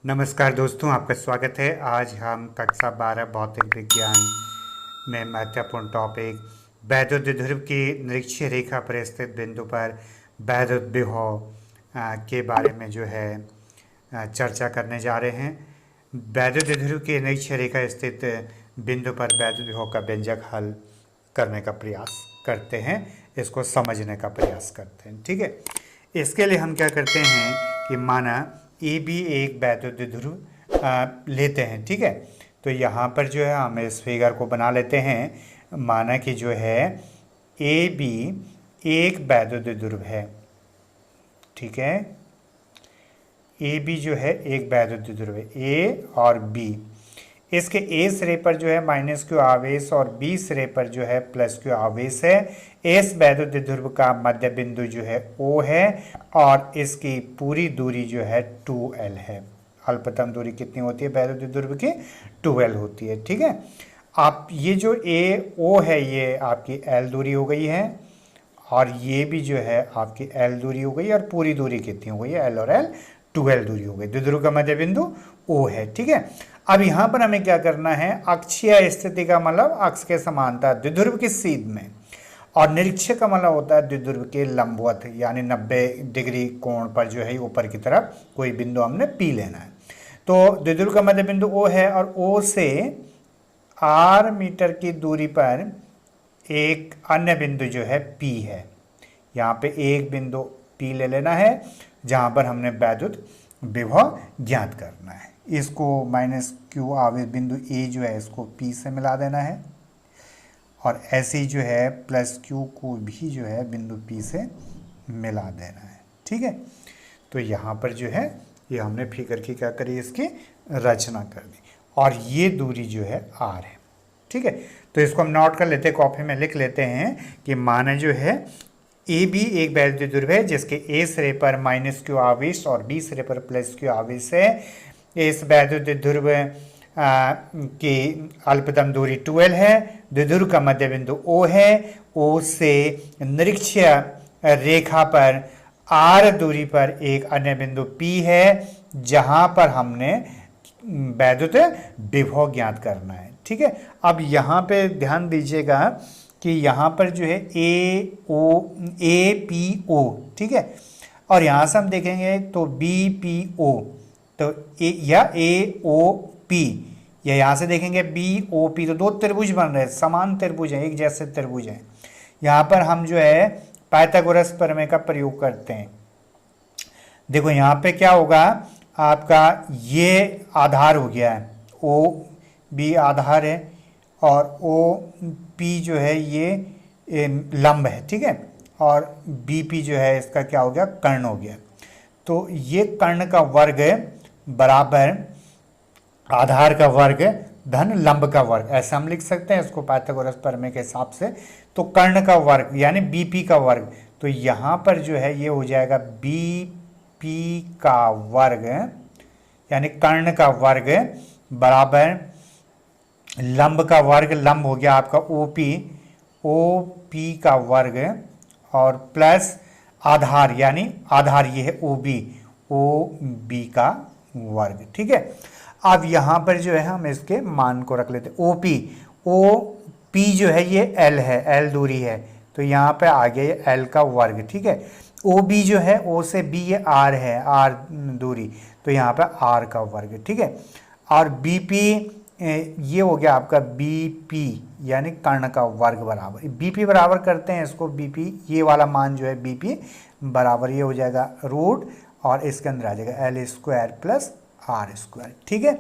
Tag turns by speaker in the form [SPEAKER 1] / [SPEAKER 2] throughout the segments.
[SPEAKER 1] नमस्कार दोस्तों, आपका स्वागत है। आज हम कक्षा 12 भौतिक विज्ञान में महत्वपूर्ण टॉपिक वैद्युत द्विध्रुव की निरीक्षीय रेखा पर स्थित बिंदु पर वैद्युत विभव के बारे में जो है चर्चा करने जा रहे हैं। वैद्युत द्विध्रुव की निरीक्षीय रेखा स्थित बिंदु पर वैद्युत विभव का व्यंजक हल करने का प्रयास करते हैं, इसको समझने का प्रयास करते हैं। ठीक है, इसके लिए हम क्या करते हैं कि माना ए बी एक वैद्युत द्विध्रुव लेते हैं। ठीक है, तो यहाँ पर जो है हम इस फिगर को बना लेते हैं। माना कि जो है ए बी एक वैद्युत द्विध्रुव है। ठीक है, ए बी जो है एक वैद्युत द्विध्रुव है, ए और बी। इसके ए सिरे पर जो है माइनस क्यू आवेश और बी सिरे पर जो है प्लस क्यू आवेश है। इस वैद्युत द्विध्रुव का मध्य बिंदु जो है O है और इसकी पूरी दूरी जो है 2L है। अल्पतम दूरी कितनी होती है वैद्युत द्विध्रुव की? 2L होती है। ठीक है, आप ये जो AO है ये आपकी L दूरी हो गई है और ये भी जो है आपकी L दूरी हो गई और पूरी दूरी कितनी हो गई है? L और L 2L दूरी हो गई। द्विध्रुव का मध्य बिंदु O है। ठीक है, अब यहाँ पर हमें क्या करना है? अक्षीय स्थिति का मतलब अक्ष के समांतर द्विध्रुव की सीध में, और निरीक्षक का मतलब होता है द्विध्रुव के लंबवत, यानी 90 डिग्री कोण पर जो है ऊपर की तरफ कोई बिंदु हमने P लेना है। तो द्विध्रुव का मध्य बिंदु O है और O से R मीटर की दूरी पर एक अन्य बिंदु जो है P है। यहाँ पे एक बिंदु P ले लेना है जहाँ पर हमने वैद्युत विभव ज्ञात करना है। इसको माइनस क्यू आवेश बिंदु A जो है इसको P से मिला देना है और ऐसे ही जो है प्लस क्यू को भी जो है बिंदु P से मिला देना है। ठीक है, तो यहाँ पर जो है ये हमने फिगर की क्या करी, इसकी रचना कर दी और ये दूरी जो है R है। ठीक है, तो इसको हम नोट कर लेते हैं, कॉपी में लिख लेते हैं कि माना जो है ए बी एक वैद्युत द्विध्रुव है जिसके ए सिरे पर माइनस क्यू आवेश और बी सिरे पर प्लस क्यू आवेश है। इस वैद्युत द्विध्रुव की अल्पतम दूरी 2L है। द्विध्रुव का मध्य बिंदु O है। O से निरीक्षीय रेखा पर R दूरी पर एक अन्य बिंदु P है जहां पर हमने वैद्युत विभव ज्ञात करना है। ठीक है, अब यहाँ पे ध्यान दीजिएगा कि यहाँ पर जो है APO, ठीक है, और यहाँ से हम देखेंगे तो BPO, तो या AOP, या यहाँ से देखेंगे BOP, तो दो त्रिभुज बन रहे हैं, समान त्रिभुज हैं, एक जैसे त्रिभुज हैं। यहाँ पर हम जो है पाइथागोरस प्रमेय का प्रयोग करते हैं। देखो यहाँ पे क्या होगा, आपका ये आधार हो गया है, OB आधार है और OP जो है ये लंब है। ठीक है, और BP जो है इसका क्या हो गया, कर्ण हो गया। तो ये कर्ण का वर्ग बराबर आधार का वर्ग धन लंब का वर्ग, ऐसा हम लिख सकते हैं इसको पाइथागोरस प्रमेय के हिसाब से। तो कर्ण का वर्ग यानी BP का वर्ग, तो यहाँ पर जो है ये हो जाएगा BP का वर्ग यानी कर्ण का वर्ग बराबर लंब का वर्ग, लंब हो गया आपका OP का वर्ग और प्लस आधार यानी आधार ये है OB का वर्ग। ठीक है, अब यहाँ पर जो है हम इसके मान को रख लेते हैं। OP जो है ये L है, L दूरी है, तो यहाँ पे आ गया ये L का वर्ग। ठीक है, OB जो है O से B ये R है, R दूरी, तो यहाँ पे R का वर्ग। ठीक है, और BP ये हो गया आपका BP यानी कर्ण का वर्ग बराबर BP बराबर करते हैं इसको, BP ये वाला मान जो है BP बराबर ये हो जाएगा रूट और इसके अंदर आ जाएगा L square plus R square. ठीक है,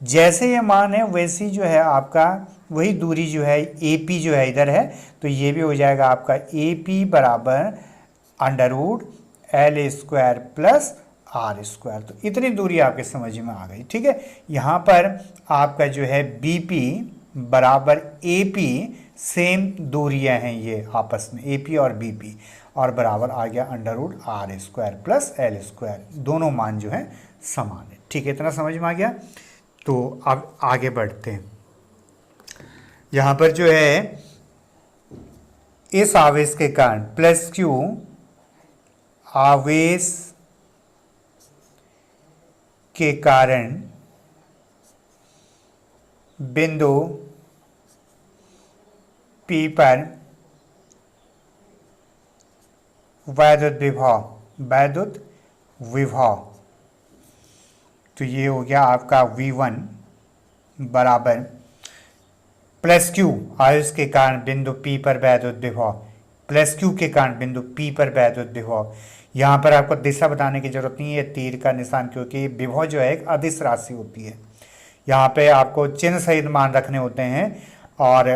[SPEAKER 1] जैसे ये मान है वैसी जो है आपका वही दूरी जो है AP जो है इधर है, तो ये भी हो जाएगा आपका AP बराबर under root L square plus R square. तो इतनी दूरी आपके समझ में आ गई। ठीक है, यहाँ पर आपका जो है BP बराबर AP, सेम दूरियां हैं ये आपस में, AP और BP, और बराबर आ गया under root R square plus L square, दोनों मान जो है समान है। ठीक है, इतना समझ में आ गया। तो अब आगे बढ़ते हैं। यहाँ पर जो है इस आवेश के कारण प्लस Q आवेश के कारण बिंदु P पर वैद्युत विभव तो ये हो गया आपका V1 बराबर प्लस Q आयुष के कारण बिंदु P पर वैद्युत विभव प्लस Q के कारण बिंदु P पर वैद्युत विभव। यहाँ पर आपको दिशा बताने की जरूरत नहीं है, तीर का निशान, क्योंकि विभव जो है एक अदिश राशि होती है। यहाँ पे आपको चिन्ह सहित मान रखने होते हैं और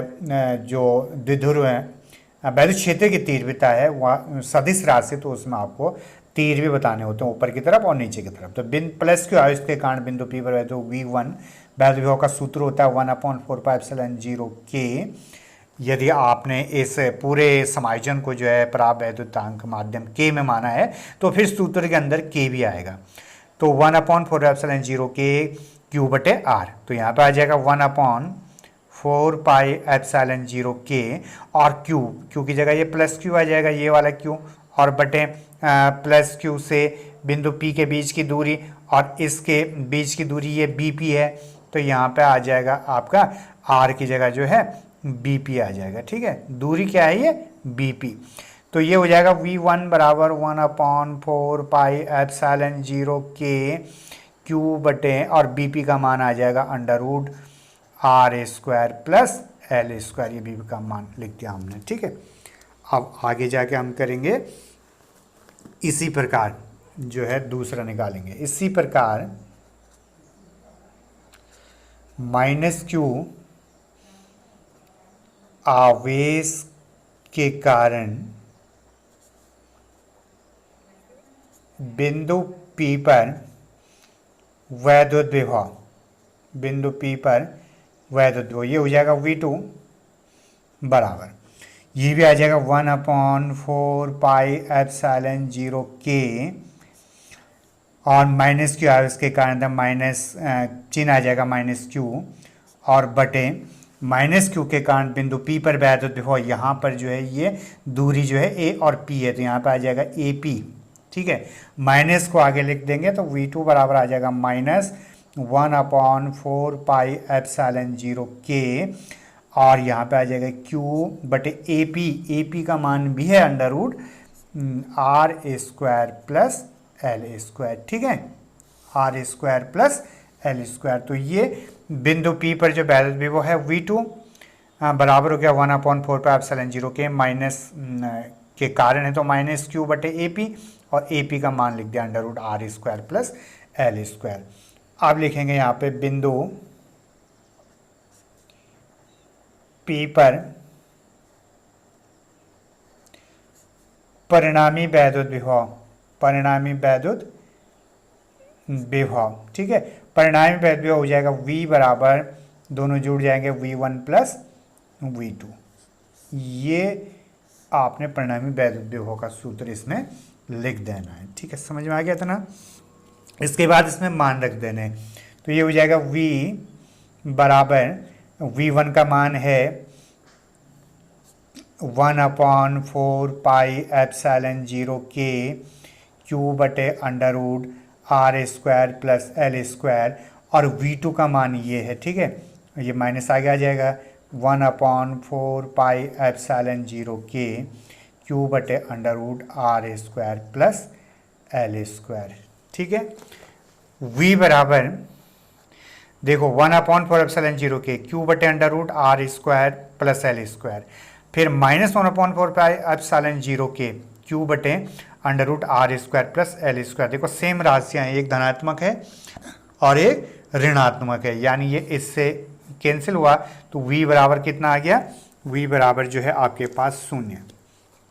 [SPEAKER 1] जो द्विध्रुव है वैद्युत क्षेत्र की तीव्रता है वह सदिश राशि, तो उसमें आपको तीर भी बताने होते हैं ऊपर की तरफ और नीचे की तरफ। तो प्लस Q आयुष के कारण बिंदु P पर तो V1 वैद्युत विभव का सूत्र होता है 1/4πε0 K। यदि आपने इस पूरे समायोजन को जो है प्राप्त वैद्युतांक माध्यम K में माना है तो फिर सूत्र के अंदर K भी आएगा। तो 1/4πε0 K Q/R, तो यहाँ पे आ जाएगा 1/4πε0 K और Q की जगह ये प्लस Q आ जाएगा, ये वाला Q, और बटे प्लस Q से बिंदु P के बीच की दूरी और इसके बीच की दूरी ये BP है, तो यहाँ पे आ जाएगा आपका R की जगह जो है BP आ जाएगा। ठीक है, दूरी क्या है ये BP, तो ये हो जाएगा V1 बराबर 1/4πε0 K Q बटे और BP का मान आ जाएगा √R² प्लस L², ये BP का मान लिख दिया हमने। ठीक है, अब आगे जाके हम करेंगे इसी प्रकार जो है दूसरा निकालेंगे। इसी प्रकार -Q आवेश के कारण बिंदु P पर वैद्युत विभव, बिंदु P पर वैद्युत विभव ये हो जाएगा V2 बराबर, ये भी आ जाएगा 1/4πε0 K और -Q आवेश के कारण माइनस चिन्ह आ जाएगा -Q और बटे -Q के कारण बिंदु P पर वैद्युत विभव, यहाँ पर जो है ये दूरी जो है A और P है, तो यहाँ पर आ जाएगा AP। ठीक है, माइनस को आगे लिख देंगे तो V2 बराबर आ जाएगा -1/4πε0 K और यहाँ पे आ जाएगा Q बटे AP का मान भी है √R² प्लस L²। ठीक है, R² प्लस L², तो ये बिंदु P पर जो वैद्युत विभव है V2 बराबर हो गया 1/4πε0 K, माइनस के कारण है तो -Q बटे AP और AP का मान लिख दिया √R² प्लस L²। अब लिखेंगे यहाँ पे बिंदु P पर परिणामी वैद्युत विभव, ठीक है, परिणामी वैद्युत विभव हो जाएगा V बराबर, दोनों जुड़ जाएंगे V1 प्लस V2। ये आपने परिणामी वैद्युत विभव का सूत्र इसमें लिख देना है। ठीक है, समझ में आ गया था ना। इसके बाद इसमें मान रख देने, तो ये हो जाएगा V बराबर V1 का मान है 1/4πε0 K Q बटे √R² प्लस L² और V2 का मान ये है। ठीक है, ये माइनस आगे आ जाएगा 1/4πε0 K Q बटे √R² प्लस L²। ठीक है, V बराबर देखो 1/4πε0 K Q बटे √R² प्लस L², फिर -1/4πε0 K Q बटे √R² प्लस L²। देखो सेम राशियाँ हैं, एक धनात्मक है और एक ऋणात्मक है, यानी ये इससे कैंसिल हुआ तो V बराबर कितना आ गया, V बराबर जो है आपके पास 0,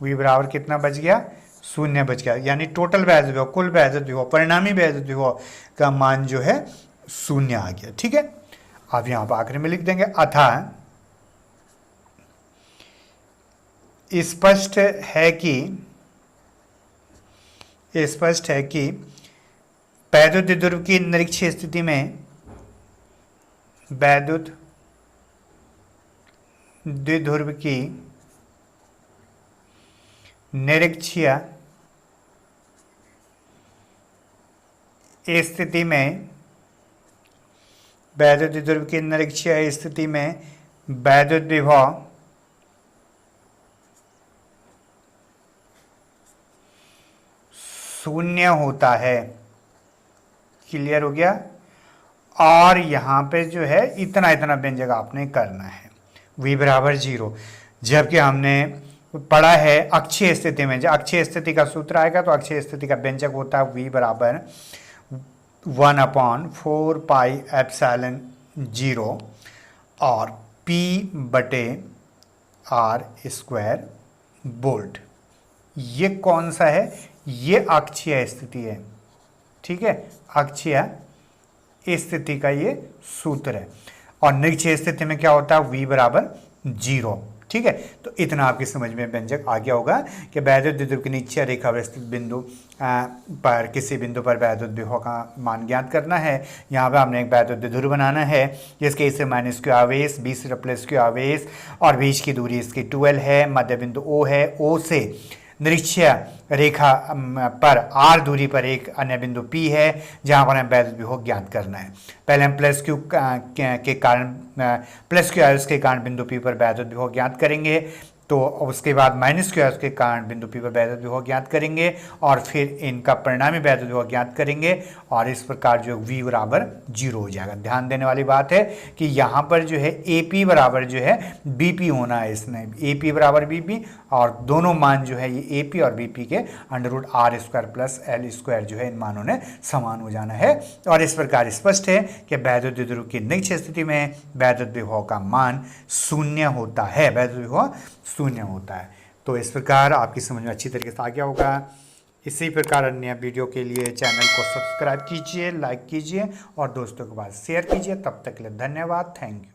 [SPEAKER 1] V बराबर कितना बच गया, 0 बच गया, यानी टोटल वैद्युत विभव, कुल वैद्युत विभव, परिणामी वैद्युत विभव का मान जो है 0 आ गया। ठीक है, अब यहाँ पर आखिर में लिख देंगे अतः स्पष्ट है कि वैद्युत द्विध्रुव की निरक्षीय स्थिति में वैद्युत द्विध्रुव की निरक्षीय स्थिति में वैद्युत द्विध्रुव की निरक्षीय स्थिति में वैद्युत विभव शून्य होता है। क्लियर हो गया। और यहाँ पे जो है इतना इतना व्यंजक आपने करना है, v बराबर 0। जबकि हमने पढ़ा है अक्षीय स्थिति में, जब अक्षीय स्थिति का सूत्र आएगा तो अक्षीय स्थिति का व्यंजक होता है v बराबर 1/4 पाई एप्सिलॉन 0 और p बटे आर स्क्वायर वोल्ट। ये कौन सा है? ये अक्षीय स्थिति है। ठीक है, अक्षीय स्थिति का ये सूत्र है। और निरक्षीय स्थिति में क्या होता है? v बराबर 0। ठीक है, तो इतना आपकी समझ में व्यंजक आ गया होगा कि वैद्युत द्विध्रुव की निरक्षीय रेखा पर स्थित बिंदु पर किसी बिंदु पर वैद्युत विभव का मान ज्ञात करना है। यहाँ पे हमने एक वैद्युत द्विध्रुव बनाना है जिसके इससे -q आवेश, b से +q आवेश और बीच की दूरी इसकी 12 है। मध्य बिंदु O है। O से निरक्षीय रेखा पर r दूरी पर एक अन्य बिंदु P है जहां पर हमें वैद्युत विभव ज्ञात करना है। पहले हम +q आवेश के कारण बिंदु P पर वैद्युत विभव ज्ञात करेंगे, तो उसके बाद -q आवेश के कारण बिंदु P पर वैद्युत विभव ज्ञात करेंगे और फिर इनका परिणामी वैद्युत विभव ज्ञात करेंगे और इस प्रकार जो v बराबर 0 हो जाएगा। ध्यान देने वाली बात है कि यहाँ पर जो है AP बराबर जो है BP होना है। इसमें AP बराबर BP और दोनों मान जो है ये AP और BP के √r² प्लस L² जो है इन मानों ने समान हो जाना है। और इस प्रकार स्पष्ट है कि वैद्युत द्विध्रुव की निरक्षीय स्थिति में वैद्युत विभव का मान शून्य होता है। वैद्युत विभव शून्य होता है। तो इस प्रकार आपकी समझ में अच्छी तरीके से आ गया होगा। इसी प्रकार अन्य वीडियो के लिए चैनल को सब्सक्राइब कीजिए, लाइक कीजिए और दोस्तों के पास शेयर कीजिए। तब तक के लिए धन्यवाद। Thank you.